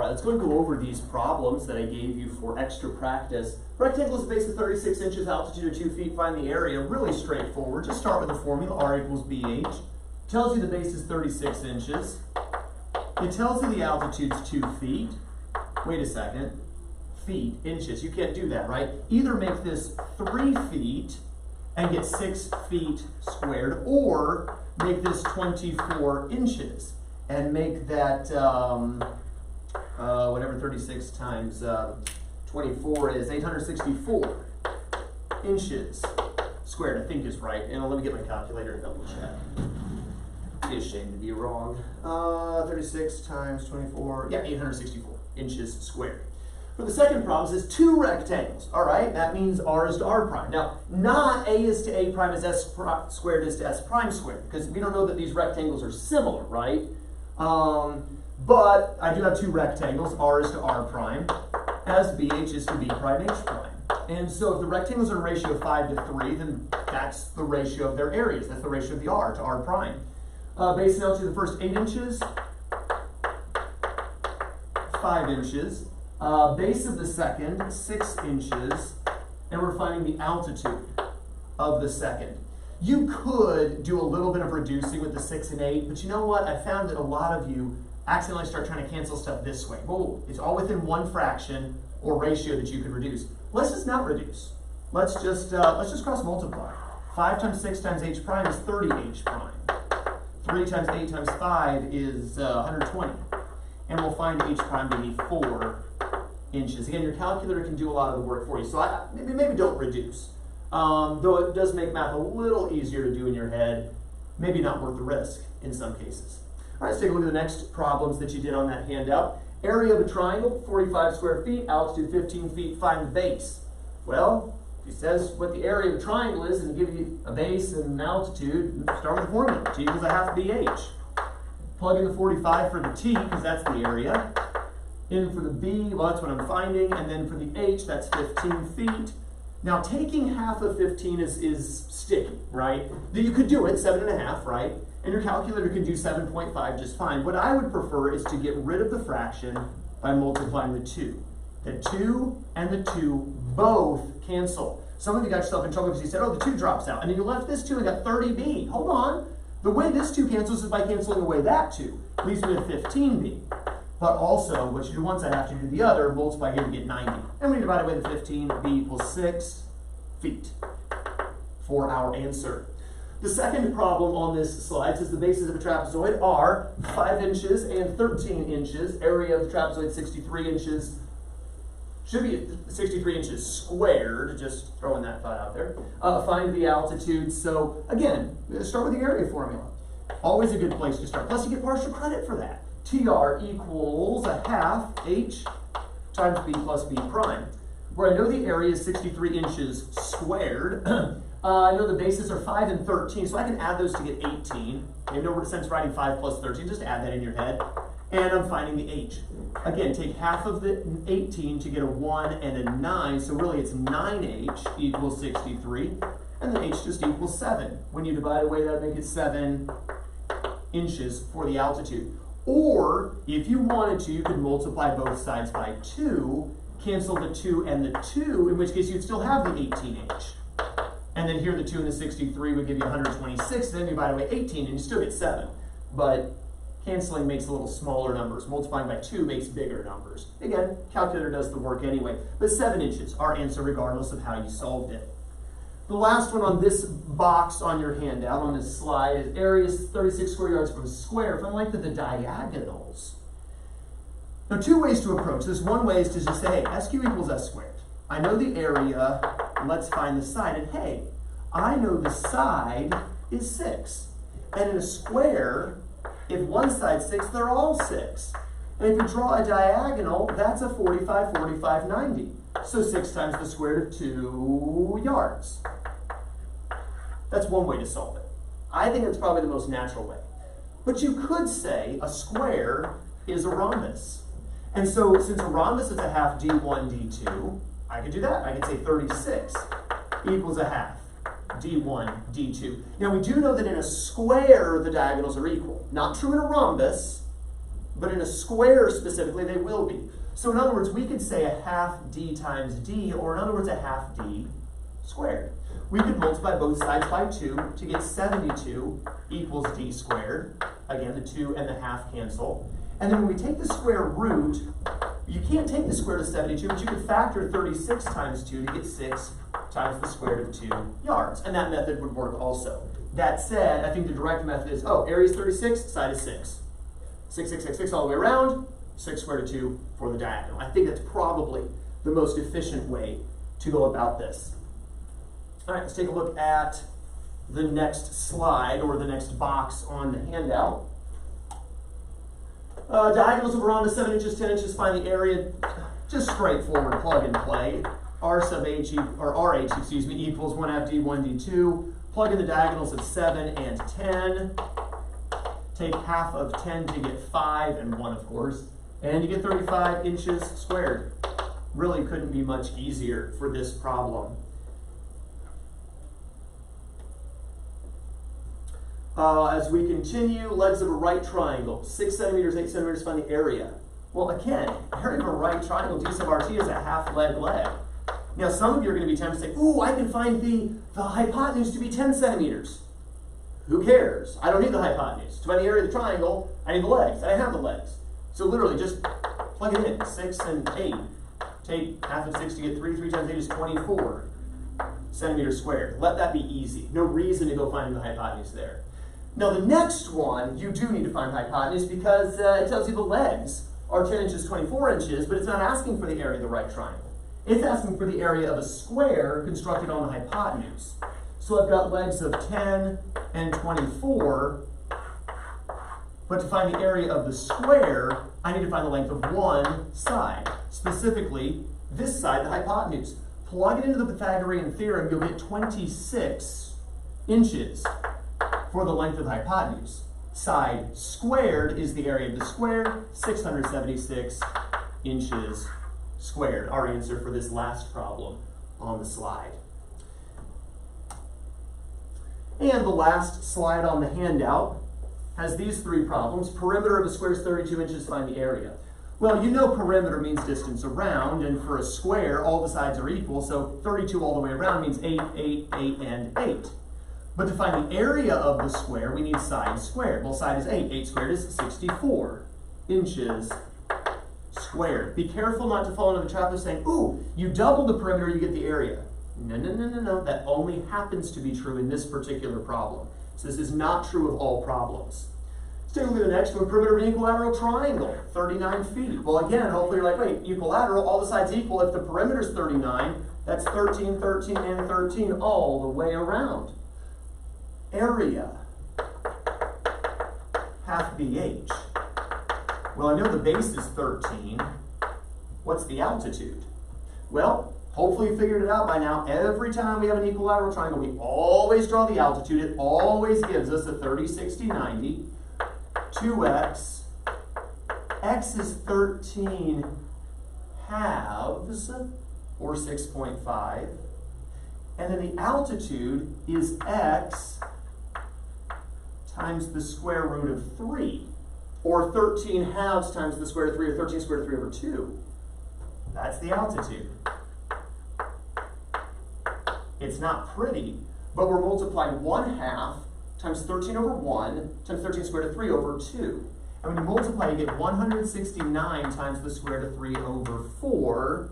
right, let's go and go over these problems that I gave you for extra practice. Rectangle is a base of 36 inches, altitude of 2 feet, find the area. Really straightforward. Just start with the formula, R equals BH. Tells you the base is 36 inches. It tells you the altitude's 2 feet. Wait a second. Feet, inches. You can't do that, right? Either make this 3 feet and get 6 feet squared, or make this 24 inches and make that, whatever 36 times 24 is, 864 inches squared, I think is right. And let me get my calculator and double check. Be ashamed to be wrong. 36 times 24, yeah, 864 inches squared. For the second problem, it says two rectangles. All right, that means R is to R prime. Now, not A is to A prime as S squared is to S prime squared, because we don't know that these rectangles are similar, right? But I do have two rectangles. R is to R prime, as BH is to B prime H prime. And so if the rectangles are a ratio of 5 to 3, then that's the ratio of their areas. That's the ratio of the R to R prime. Base and altitude, the first 8 inches, 5 inches. Base of the second, 6 inches, and we're finding the altitude of the second. You could do a little bit of reducing with the 6 and 8, but you know what? I found that a lot of you accidentally start trying to cancel stuff this way. Oh, it's all within one fraction or ratio that you could reduce. Let's just not reduce. Let's just cross multiply. 5 times 6 times H prime is 30 H prime. 3 times 8 times 5 is 120. And we'll find H prime to be 4 inches. Again, your calculator can do a lot of the work for you, so maybe don't reduce. Though it does make math a little easier to do in your head, maybe not worth the risk in some cases. All right, let's take a look at the next problems that you did on that handout. Area of a triangle, 45 square feet, altitude 15 feet, find the base. Well, if he says what the area of a triangle is and give you a base and an altitude, start with the formula. T equals a half BH. Plug in the 45 for the T, because that's the area. In for the B, well, that's what I'm finding. And then for the H, that's 15 feet. Now, taking half of 15 is sticky, right? You could do it, 7.5, right? And your calculator can do 7.5 just fine. What I would prefer is to get rid of the fraction by multiplying the 2. The 2 and the 2 both cancel. Some of you got yourself in trouble because you said, oh, the 2 drops out. And then you left this 2 and got 30B. Hold on. The way this 2 cancels is by canceling away that 2. Leaves me with 15B. But also, what you do once, I have to do the other, multiply here to get 90. And when you divide away the 15, B equals 6 feet for our answer. The second problem on this slide says the bases of a trapezoid are 5 inches and 13 inches. Area of the trapezoid, 63 inches. Should be 63 inches squared, just throwing that thought out there. Find the altitude. So again, start with the area formula. Always a good place to start. Plus you get partial credit for that. TR equals a half H times B plus B prime. Where I know the area is 63 inches squared. I know the bases are 5 and 13, so I can add those to get 18. I have no sense writing 5 plus 13, just add that in your head. And I'm finding the H. Again, take half of the 18 to get a 1 and a 9, so really it's 9H equals 63, and then H just equals 7. When you divide away that, make it 7 inches for the altitude. Or, if you wanted to, you could multiply both sides by 2, cancel the 2 and the 2, in which case you'd still have the 18H. And then here the 2 and the 63 would give you 126, then you divide away 18 and you still get 7. But canceling makes a little smaller numbers. Multiplying by 2 makes bigger numbers. Again, calculator does the work anyway. But 7 inches, our answer regardless of how you solved it. The last one on this box on your handout, on this slide, is area is 36 square yards from a square. If I like the diagonals. Now, two ways to approach this. One way is to just say, hey, SQ equals S squared. I know the area, let's find the side. And hey, I know the side is 6. And in a square, if one side's 6, they're all 6. And if you draw a diagonal, that's a 45, 45, 90. So 6 times the square root of 2 yards. That's one way to solve it. I think it's probably the most natural way. But you could say a square is a rhombus. And so since a rhombus is a half D1, D2, I could do that. I could say 36 equals a half D1, D2. Now we do know that in a square, the diagonals are equal. Not true in a rhombus, but in a square specifically, they will be. So in other words, we could say a half d times d, or in other words, a half d squared. We could multiply both sides by 2 to get 72 equals d squared. Again, the 2 and the half cancel. And then when we take the square root, you can't take the square root of 72, but you could factor 36 times 2 to get 6 times the square root of 2 yards. And that method would work also. That said, I think the direct method is, area is 36, side is 6. 6, 6, 6, 6 all the way around, 6 square root of 2 for the diagonal. I think that's probably the most efficient way to go about this. All right, let's take a look at the next slide, or the next box on the handout. Diagonals of around 7 inches, 10 inches, find the area. Just straightforward plug and play. R sub h, or RH, excuse me, equals 1 half d, 1 d2. Plug in the diagonals of 7 and 10. Take half of 10 to get 5, and 1 of course. And you get 35 inches squared. Really couldn't be much easier for this problem. As we continue, legs of a right triangle, 6 centimeters, 8 centimeters, find the area. Well, again, area of a right triangle, d sub rt is a half leg. Now, some of you are going to be tempted to say, ooh, I can find the hypotenuse to be 10 centimeters. Who cares? I don't need the hypotenuse. To find the area of the triangle, I need the legs. I have the legs. So literally, just plug it in, 6 and 8. Take half of 6 to get 3. 3 times 8 is 24 centimeters squared. Let that be easy. No reason to go find the hypotenuse there. Now the next one, you do need to find hypotenuse because it tells you the legs are 10 inches, 24 inches, but it's not asking for the area of the right triangle. It's asking for the area of a square constructed on the hypotenuse. So I've got legs of 10 and 24, but to find the area of the square, I need to find the length of one side, specifically this side, the hypotenuse. Plug it into the Pythagorean theorem, you'll get 26 inches for the length of the hypotenuse. Side squared is the area of the square, 676 inches squared. Our answer for this last problem on the slide. And the last slide on the handout has these 3 problems. Perimeter of a square is 32 inches, find the area. Well, you know perimeter means distance around, and for a square, all the sides are equal, so 32 all the way around means 8, 8, 8, and 8. But to find the area of the square, we need side squared. Well, side is 8. 8 squared is 64 inches squared. Be careful not to fall into the trap of saying, ooh, you double the perimeter, you get the area. No, no, no, no, no. That only happens to be true in this particular problem. So this is not true of all problems. Let's take a look at the next one. Perimeter of an equilateral triangle, 39 feet. Well, again, hopefully you're like, wait, equilateral, all the sides equal. If the perimeter is 39, that's 13, 13, and 13 all the way around. Area, half BH. Well, I know the base is 13. What's the altitude? Well, hopefully you figured it out by now. Every time we have an equilateral triangle, we always draw the altitude. It always gives us a 30, 60, 90. 2x. X is 13 halves, or 6.5. And then the altitude is x times the square root of 3, or 13 halves times the square root of 3, or 13 square root of 3 over 2. That's the altitude. It's not pretty, but we're multiplying 1 half times 13 over 1 times 13 squared root of 3 over 2. And when you multiply, you get 169 times the square root of 3 over 4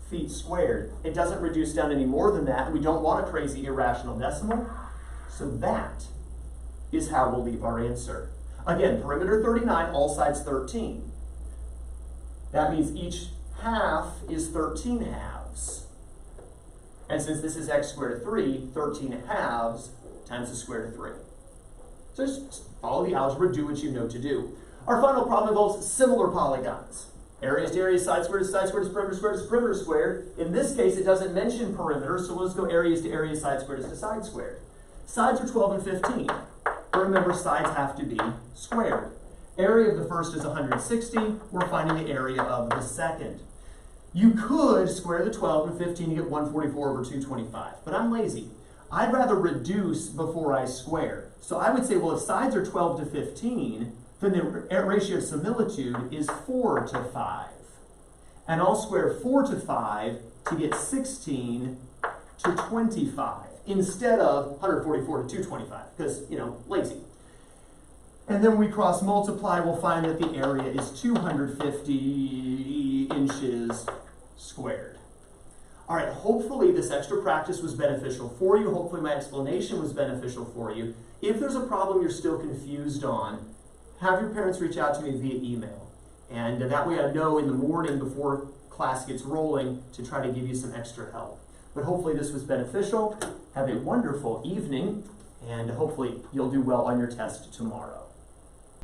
feet squared. It doesn't reduce down any more than that, and we don't want a crazy irrational decimal. So that is how we'll leave our answer. Again, perimeter 39, all sides 13. That means each half is 13 halves. And since this is x squared of 3, 13 halves times the square root of 3. So just follow the algebra, do what you know to do. Our final problem involves similar polygons. Areas to areas, side squared is perimeter squared is perimeter squared. In this case, it doesn't mention perimeter, so we'll just go areas to areas, side squared is to side squared. Sides are 12 and 15. But remember, sides have to be squared. Area of the first is 160. We're finding the area of the second. You could square the 12 and 15 to get 144 over 225, but I'm lazy. I'd rather reduce before I square. So I would say, well, if sides are 12 to 15, then the ratio of similitude is 4 to 5. And I'll square 4 to 5 to get 16 to 25 instead of 144 to 225 because, lazy. And then when we cross multiply, we'll find that the area is 250 inches squared. All right, hopefully this extra practice was beneficial for you. Hopefully my explanation was beneficial for you. If there's a problem you're still confused on, have your parents reach out to me via email. And that way I know in the morning before class gets rolling to try to give you some extra help. But hopefully this was beneficial. Have a wonderful evening, and hopefully you'll do well on your test tomorrow.